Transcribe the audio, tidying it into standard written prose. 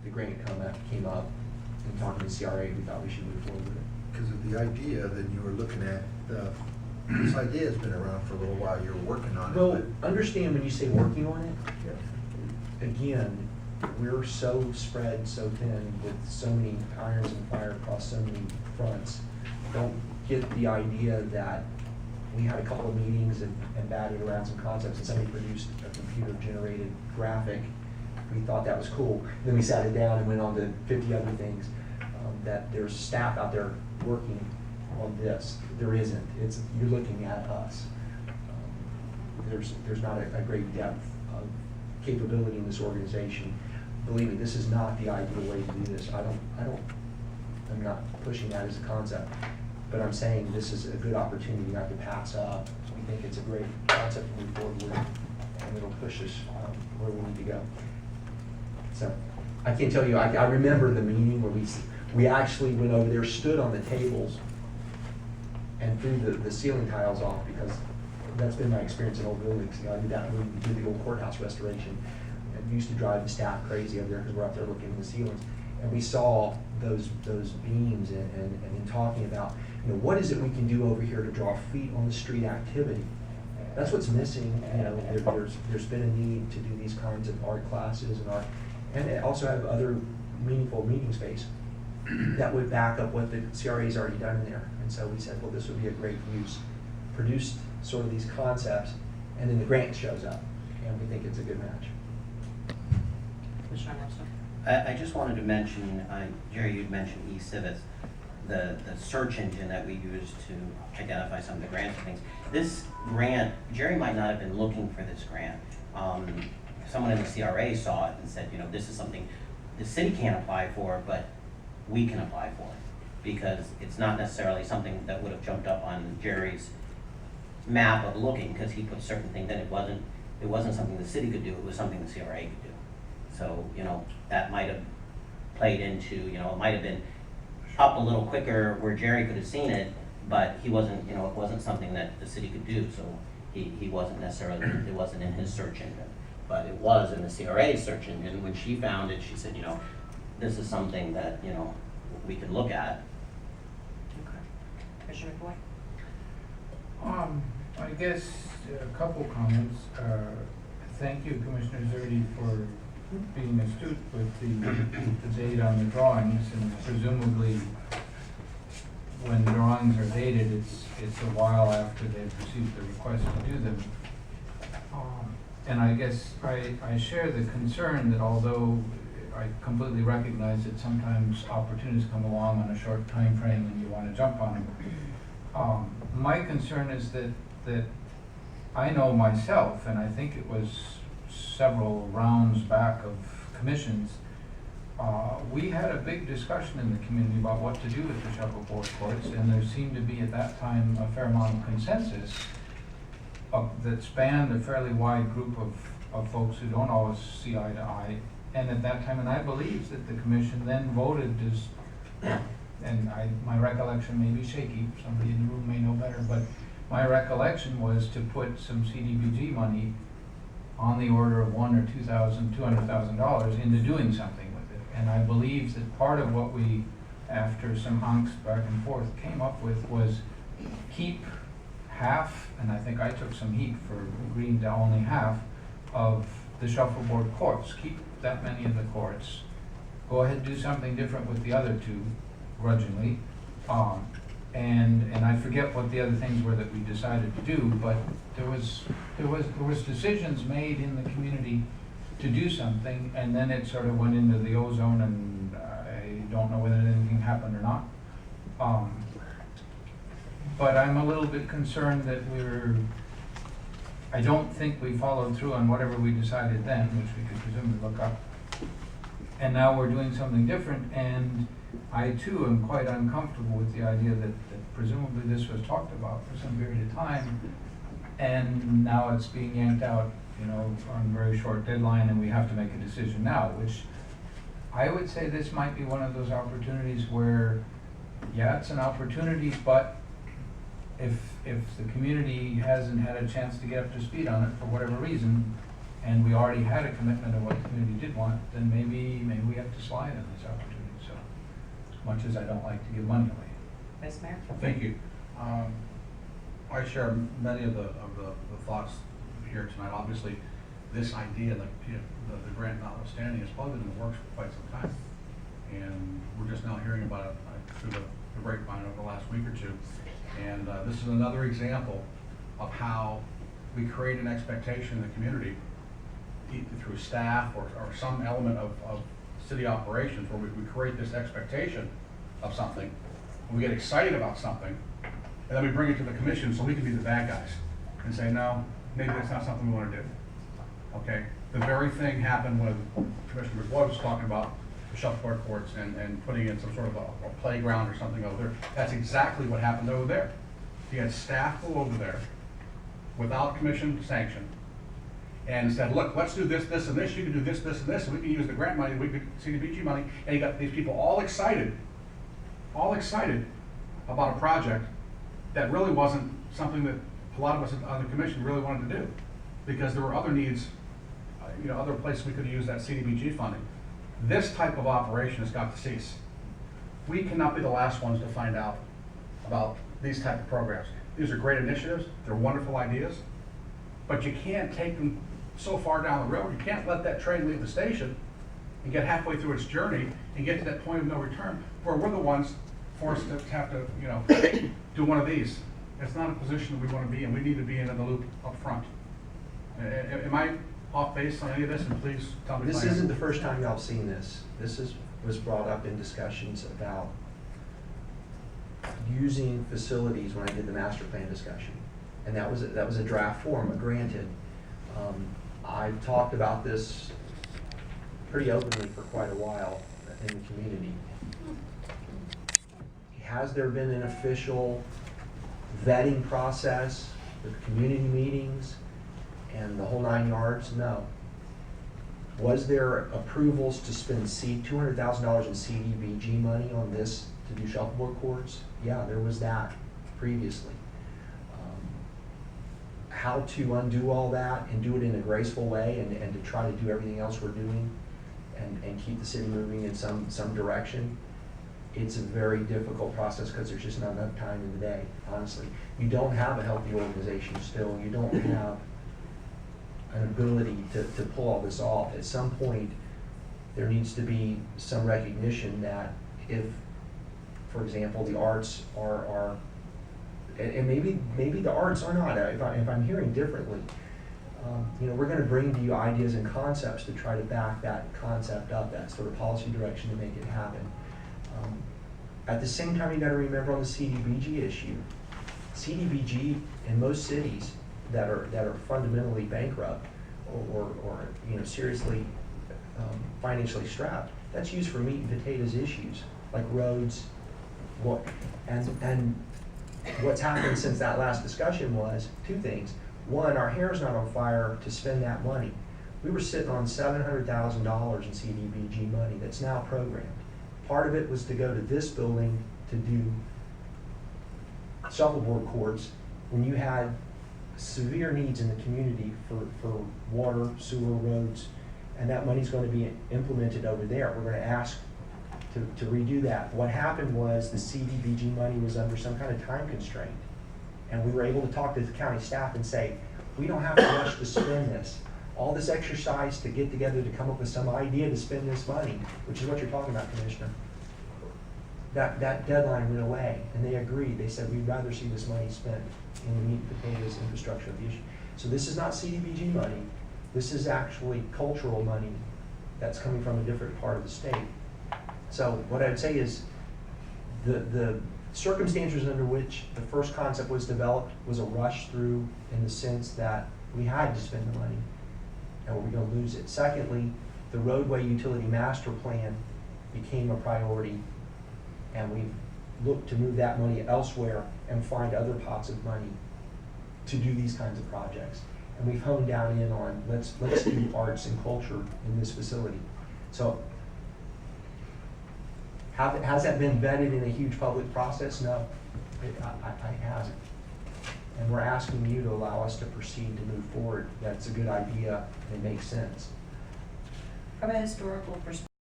the grant came up, and talking to CRA, we thought we should move forward with it. Because of the idea that you were looking at, this idea has been around for a little while, you're working on it. Well, but- understand when you say working on it, Yeah. again, we're so spread so thin with so many irons in fire across so many fronts. Don't get the idea that we had a couple of meetings and batted around some concepts and somebody produced a computer-generated graphic. We thought that was cool. Then we sat it down and went on to 50 other things. That there's staff out there working on this. There isn't. You're looking at us. There's not a great depth of capability in this organization. Believe me, this is not the ideal way to do this. I'm not pushing that as a concept, but I'm saying this is a good opportunity not to pass up. We think it's a great concept to move forward with, and it'll push us where we need to go. So I can't tell you, I remember the meeting where we actually went over there, stood on the tables, and threw the ceiling tiles off, because that's been my experience in old buildings. You know, I did that when we did the old courthouse restoration. It used to drive the staff crazy over there because we're up there looking at the ceilings. And we saw those beams and in talking about, you know, what is it we can do over here to draw feet on the street activity? That's what's missing. You know, there's been a need to do these kinds of art classes and also have other meaningful meeting space that would back up what the CRA's already done in there. And so we said, well, this would be a great use. Produced sort of these concepts, and then the grant shows up, and we think it's a good match. Commissioner Emerson? I just wanted to mention, Jerry, you'd mentioned eCivets, the search engine that we use to identify some of the grants and things. This grant, Jerry might not have been looking for this grant. Someone in the CRA saw it and said, you know, this is something the city can't apply for, but we can apply for it, because it's not necessarily something that would have jumped up on Jerry's map of looking, because he put certain things in. It wasn't something the city could do, it was something the CRA could do. So, you know, that might have played into, you know, it might have been up a little quicker where Jerry could have seen it, but he wasn't, you know, it wasn't something that the city could do, so he wasn't necessarily, it wasn't in his search engine. But it was in the CRA search engine. When she found it, she said, you know, this is something that, you know, we could look at. Okay. Commissioner McCoy? I guess a couple comments. Thank you, Commissioner Zerdy, for being astute with the date on the drawings, and presumably when drawings are dated, it's a while after they've received the request to do them. And I guess I share the concern that although I completely recognize that sometimes opportunities come along on a short time frame and you want to jump on them. My concern is that I know myself, and I think it was several rounds back of commissions, we had a big discussion in the community about what to do with the shuffleboard courts, and there seemed to be at that time a fair amount of consensus that spanned a fairly wide group of folks who don't always see eye to eye. And at that time, and I believe that the commission then voted as, and my recollection may be shaky, somebody in the room may know better, but my recollection was to put some CDBG money on the order of $100,000 or $200,000 into doing something with it. And I believe that part of what we, after some angst back and forth, came up with was keep half, and I think I took some heat for agreeing to only half of the shuffleboard courts. Keep that many of the courts. Go ahead and do something different with the other two, grudgingly. And I forget what the other things were that we decided to do, but there was decisions made in the community to do something, and then it sort of went into the ozone, and I don't know whether anything happened or not. But I'm a little bit concerned that I don't think we followed through on whatever we decided then, which we could presumably look up. And now we're doing something different, and I too am quite uncomfortable with the idea that presumably this was talked about for some period of time, and now it's being yanked out, you know, on a very short deadline, and we have to make a decision now, which I would say this might be one of those opportunities where, yeah, it's an opportunity, but if the community hasn't had a chance to get up to speed on it for whatever reason, and we already had a commitment of what the community did want, then maybe we have to slide on this opportunity, so, as much as I don't like to give money away. Vice Mayor? Thank you. I share many of the thoughts here tonight. Obviously, this idea, like, the grant notwithstanding, has probably been in the works for quite some time. And we're just now hearing about it through the grapevine over the last week or two. And this is another example of how we create an expectation in the community, either through staff or some element of city operations, where we create this expectation of something, and we get excited about something, and then we bring it to the commission so we can be the bad guys and say, no, maybe that's not something we want to do. Okay? The very thing happened when Commissioner McBoyd was talking about the shuffleboard courts and putting in some sort of a playground or something over there. That's exactly what happened over there. He had staff go over there without commission sanction and said, look, let's do this, this, and this. You can do this, this, and this, and we can use the grant money, we could CDBG money. And he got these people all excited about a project that really wasn't something that a lot of us on the commission really wanted to do, because there were other needs, other places we could have used that CDBG funding. This type of operation has got to cease. We cannot be the last ones to find out about these type of programs. These are great initiatives, they're wonderful ideas, but you can't take them so far down the road. You can't let that train leave the station and get halfway through its journey and get to that point of no return, where we're the ones forced to have to, do one of these. It's not a position that we want to be in. We need to be in the loop up front. Am I off base on any of this? And please tell me. This isn't the first time y'all seen this. This was brought up in discussions about using facilities when I did the master plan discussion. And that was a draft form, granted. I've talked about this pretty openly for quite a while in the community. Has there been an official vetting process with community meetings and the whole 9 yards? No. Was there approvals to spend $200,000 in CDBG money on this to do shuffleboard courts? Yeah, there was that previously. How to undo all that and do it in a graceful way and to try to do everything else we're doing and keep the city moving in some direction, it's a very difficult process because there's just not enough time in the day, honestly. You don't have a healthy organization still. You don't have an ability to pull all this off. At some point, there needs to be some recognition that if, for example, the arts are and maybe the arts are not, if I'm hearing differently, we're going to bring to you ideas and concepts to try to back that concept up, that sort of policy direction to make it happen. At the same time, you got to remember on the CDBG issue, CDBG in most cities that are fundamentally bankrupt or seriously financially strapped, that's used for meat and potatoes issues like roads. And what's happened since that last discussion was two things. One, our hair's not on fire to spend that money. We were sitting on $700,000 in CDBG money that's now programmed. Part of it was to go to this building to do shuffleboard courts when you had severe needs in the community for water, sewer, roads, and that money's going to be implemented over there. We're going to ask to redo that. What happened was the CDBG money was under some kind of time constraint, and we were able to talk to the county staff and say, we don't have to rush to spend this. All this exercise to get together to come up with some idea to spend this money, which is what you're talking about, Commissioner. That deadline went away, and they agreed. They said, we'd rather see this money spent in the meat and potatoes infrastructure of the issue. So this is not CDBG money. This is actually cultural money that's coming from a different part of the state. So what I'd say is the circumstances under which the first concept was developed was a rush through in the sense that we had to spend the money and we're going to lose it. Secondly, the roadway utility master plan became a priority, and we've looked to move that money elsewhere and find other pots of money to do these kinds of projects. And we've honed down in on let's do arts and culture in this facility. So has that been vetted in a huge public process? No, it hasn't. and we're asking you to allow us to proceed to move forward. That's a good idea, and it makes sense. From a historical perspective,